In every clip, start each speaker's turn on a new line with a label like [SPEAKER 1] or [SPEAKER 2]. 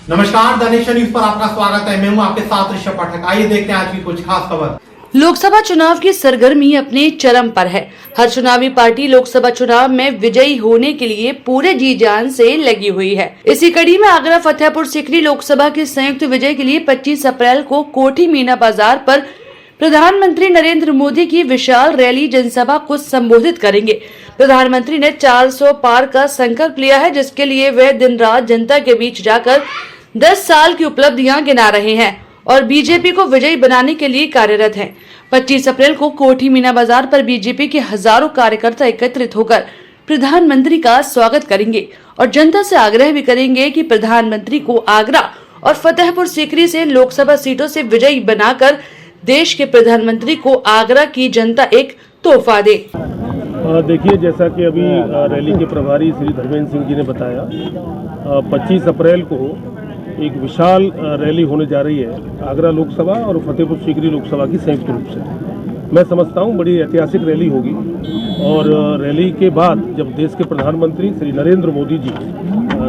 [SPEAKER 1] नमस्कार, the nation news पर आपका स्वागत है। मैं हूं आपके साथ ऋषभ पाठक। आइए देखते हैं आज की कुछ खास खबर।
[SPEAKER 2] लोकसभा चुनाव की सरगर्मी अपने चरम पर है। हर चुनावी पार्टी लोकसभा चुनाव में विजयी होने के लिए पूरे जी जान से लगी हुई है। इसी कड़ी में आगरा फतेहपुर सीकरी लोकसभा के संयुक्त विजय के लिए 25 अप्रैल को कोठी मीना बाजार पर प्रधानमंत्री नरेंद्र मोदी की विशाल रैली जनसभा को संबोधित करेंगे। प्रधानमंत्री ने 400 पार का संकल्प लिया है, जिसके लिए वे दिन रात जनता के बीच जाकर 10 साल की उपलब्धियां गिना रहे हैं और बीजेपी को विजयी बनाने के लिए कार्यरत हैं। 25 अप्रैल को कोठी मीना बाजार पर बीजेपी के हजारों कार्यकर्ता एकत्रित होकर प्रधानमंत्री का स्वागत करेंगे और जनता से आग्रह भी करेंगे कि प्रधानमंत्री को आगरा और फतेहपुर सीकरी से लोकसभा सीटों से विजयी बनाकर देश के प्रधानमंत्री को आगरा की जनता एक तोहफा दे।
[SPEAKER 3] देखिए, जैसा कि अभी रैली के प्रभारी श्री धर्मेंद्र सिंह जी ने बताया, 25 अप्रैल को एक विशाल रैली होने जा रही है आगरा लोकसभा और फतेहपुर सीकरी लोकसभा की संयुक्त रूप से। मैं समझता हूँ बड़ी ऐतिहासिक रैली होगी और रैली के बाद जब देश के प्रधानमंत्री श्री नरेंद्र मोदी जी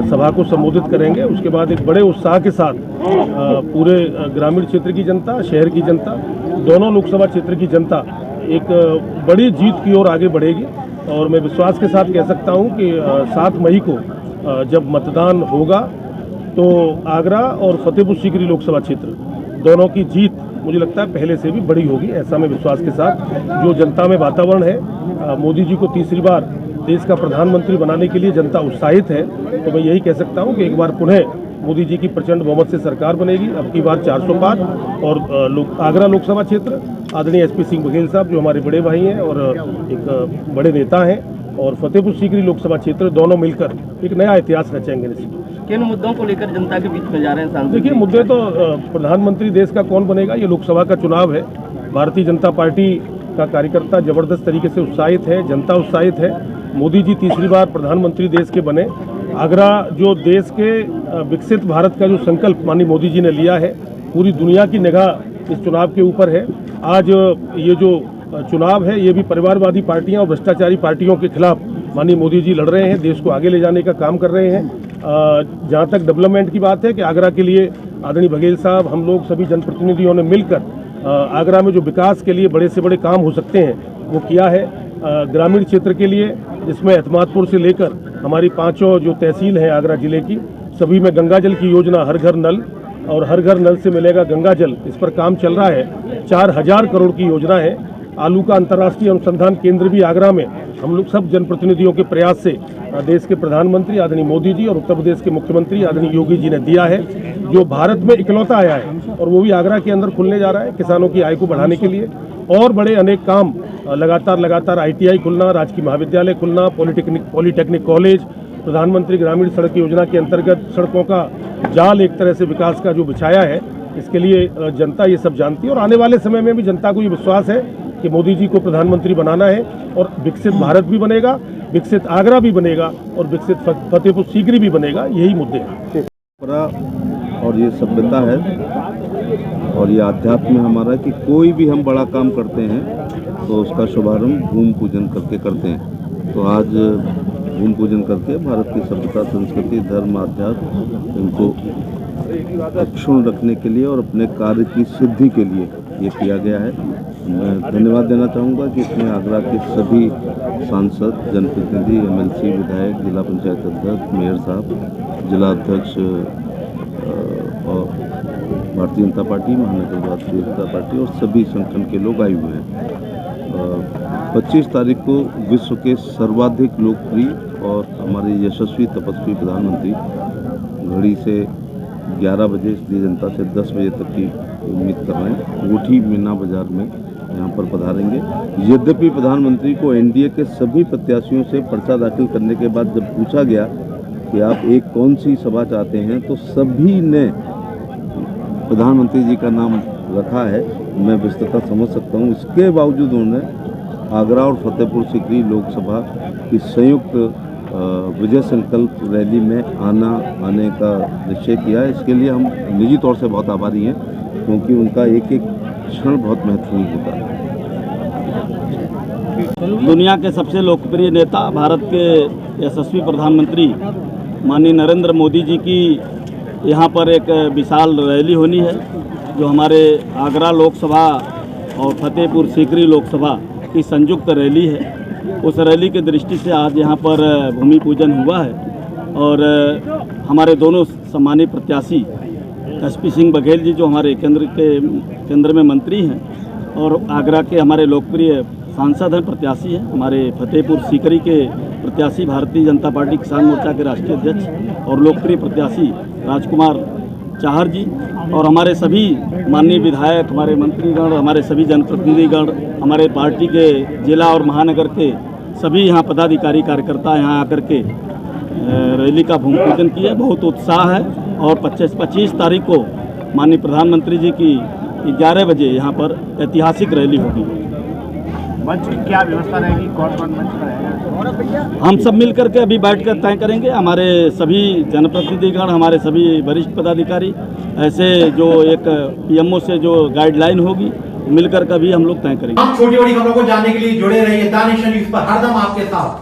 [SPEAKER 3] सभा को संबोधित करेंगे, उसके बाद एक बड़े उत्साह के साथ पूरे ग्रामीण क्षेत्र की जनता, शहर की जनता, दोनों लोकसभा क्षेत्र की जनता एक बड़ी जीत की ओर आगे बढ़ेगी। और मैं विश्वास के साथ कह सकता हूँ कि 7 मई को जब मतदान होगा तो आगरा और फतेहपुर सीकरी लोकसभा क्षेत्र दोनों की जीत मुझे लगता है पहले से भी बड़ी होगी। ऐसा मैं विश्वास के साथ, जो जनता में वातावरण है, मोदी जी को तीसरी बार देश का प्रधानमंत्री बनाने के लिए जनता उत्साहित है, तो मैं यही कह सकता हूं कि एक बार पुनः मोदी जी की प्रचंड बहुमत से सरकार बनेगी। अब की बार 400 पार। और आगरा लोकसभा क्षेत्र आदरणीय एसपी सिंह बघेल साहब जो हमारे बड़े भाई हैं और एक बड़े नेता हैं, और फतेहपुर सीकरी लोकसभा क्षेत्र दोनों मिलकर एक नया इतिहास रचेंगे।
[SPEAKER 4] किन मुद्दों को लेकर जनता के बीच में जा रहे हैं सांसद?
[SPEAKER 3] देखिए, मुद्दे तो प्रधानमंत्री देश का कौन बनेगा, ये लोकसभा का चुनाव है। भारतीय जनता पार्टी का कार्यकर्ता जबरदस्त तरीके से उत्साहित है, जनता उत्साहित है। मोदी जी तीसरी बार प्रधानमंत्री देश के बने। आगरा जो देश के विकसित भारत का जो संकल्प माननीय मोदी जी ने लिया है, पूरी दुनिया की निगाह इस चुनाव के ऊपर है। आज ये जो चुनाव है, ये भी परिवारवादी पार्टियां और भ्रष्टाचारी पार्टियों के खिलाफ माननीय मोदी जी लड़ रहे हैं, देश को आगे ले जाने का काम कर रहे हैं। जहाँ तक डेवलपमेंट की बात है कि आगरा के लिए आदरणीय बघेल साहब, हम लोग सभी जनप्रतिनिधियों ने मिलकर आगरा में जो विकास के लिए बड़े से बड़े काम हो सकते हैं वो किया है। ग्रामीण क्षेत्र के लिए, जिसमें एतमादपुर से लेकर हमारी 5 जो तहसील हैं आगरा जिले की, सभी में गंगा जल की योजना, हर घर नल और हर घर नल से मिलेगा गंगा जल, इस पर काम चल रहा है। 4000 करोड़ की योजना है। आलू का अंतर्राष्ट्रीय अनुसंधान केंद्र भी आगरा में हम लोग सब जनप्रतिनिधियों के प्रयास से देश के प्रधानमंत्री आदरणीय मोदी जी और उत्तर प्रदेश के मुख्यमंत्री आदरणीय योगी जी ने दिया है, जो भारत में इकलौता आया है, और वो भी आगरा के अंदर खुलने जा रहा है किसानों की आय को बढ़ाने के लिए। और बड़े अनेक काम लगातार ITI खुलना, राजकीय महाविद्यालय खुलना, पॉलिटेक्निक कॉलेज, प्रधानमंत्री ग्रामीण सड़क योजना के अंतर्गत सड़कों का जाल एक तरह से विकास का जो बिछाया है, इसके लिए जनता ये सब जानती है। और आने वाले समय में भी जनता को ये विश्वास है कि मोदी जी को प्रधानमंत्री बनाना है और विकसित भारत भी बनेगा, विकसित आगरा भी बनेगा और विकसित फतेहपुर सीकरी भी बनेगा। यही मुद्दे हैं।
[SPEAKER 5] और ये सभ्यता है और ये आध्यात्म है हमारा कि कोई भी हम बड़ा काम करते हैं तो उसका शुभारंभ भूमि पूजन करके करते हैं। तो आज भूमि पूजन करके भारत की सभ्यता, संस्कृति, धर्म, आध्यात्म इनको अक्षुण्ण रखने के लिए और अपने कार्य की सिद्धि के लिए ये किया गया है। मैं धन्यवाद देना चाहूँगा कि इसमें आगरा के सभी सांसद, जनप्रतिनिधि, MLC, विधायक, जिला पंचायत अध्यक्ष, मेयर साहब, जिला अध्यक्ष और भारतीय जनता पार्टी, महानगर भारतीय जनता पार्टी और सभी संगठन के लोग आए हुए हैं। 25 तारीख को विश्व के सर्वाधिक लोकप्रिय और हमारे यशस्वी तपस्वी प्रधानमंत्री घड़ी से 11 बजे, इसलिए जनता से 10 बजे तक की उम्मीद कर रहे हैं, कोठी मीना बाजार में यहाँ पर पधारेंगे। यद्यपि प्रधानमंत्री को NDA के सभी प्रत्याशियों से पर्चा दाखिल करने के बाद जब पूछा गया कि आप एक कौन सी सभा चाहते हैं, तो सभी ने प्रधानमंत्री जी का नाम रखा है। मैं विस्तृतता समझ सकता हूँ। इसके बावजूद उन्होंने आगरा और फतेहपुर सीकरी लोकसभा की संयुक्त विजय संकल्प रैली में आने का निश्चय किया है। इसके लिए हम निजी तौर से बहुत आभारी हैं, क्योंकि उनका एक एक क्षण बहुत महत्वपूर्ण होता है।
[SPEAKER 4] दुनिया के सबसे लोकप्रिय नेता, भारत के यशस्वी प्रधानमंत्री माननीय नरेंद्र मोदी जी की यहाँ पर एक विशाल रैली होनी है जो हमारे आगरा लोकसभा और फतेहपुर सीकरी लोकसभा की संयुक्त रैली है। उस रैली की दृष्टि से आज यहाँ पर भूमि पूजन हुआ है और हमारे दोनों सम्मानित प्रत्याशी SP सिंह बघेल जी जो हमारे केंद्र में मंत्री हैं और आगरा के हमारे लोकप्रिय सांसद हैं, प्रत्याशी हैं, हमारे फतेहपुर सीकरी के प्रत्याशी भारतीय जनता पार्टी किसान मोर्चा के राष्ट्रीय अध्यक्ष और लोकप्रिय प्रत्याशी राजकुमार चाहर जी और हमारे सभी माननीय विधायक, हमारे मंत्रीगण, हमारे सभी जनप्रतिनिधिगण, हमारे पार्टी के जिला और महानगर के सभी यहाँ पदाधिकारी कार्यकर्ता यहाँ आकर के रैली का भूमि पूजन किया। बहुत उत्साह है और 25 तारीख को माननीय प्रधानमंत्री जी की 11 बजे यहाँ पर ऐतिहासिक रैली होगी।
[SPEAKER 6] मंच की क्या व्यवस्था रहेगी, कौन कौन मंच पर रहेगा?
[SPEAKER 4] हम सब मिल करके अभी बैठकर तय करेंगे। हमारे सभी जनप्रतिनिधिगण, हमारे सभी वरिष्ठ पदाधिकारी, ऐसे जो एक PMO से जो गाइडलाइन होगी मिलकर कभी हम लोग तय करेंगे।
[SPEAKER 1] छोटी बड़ी खबरों को जानने के लिए जुड़े रहिए दानिश न्यूज़ पर, हरदम आपके साथ।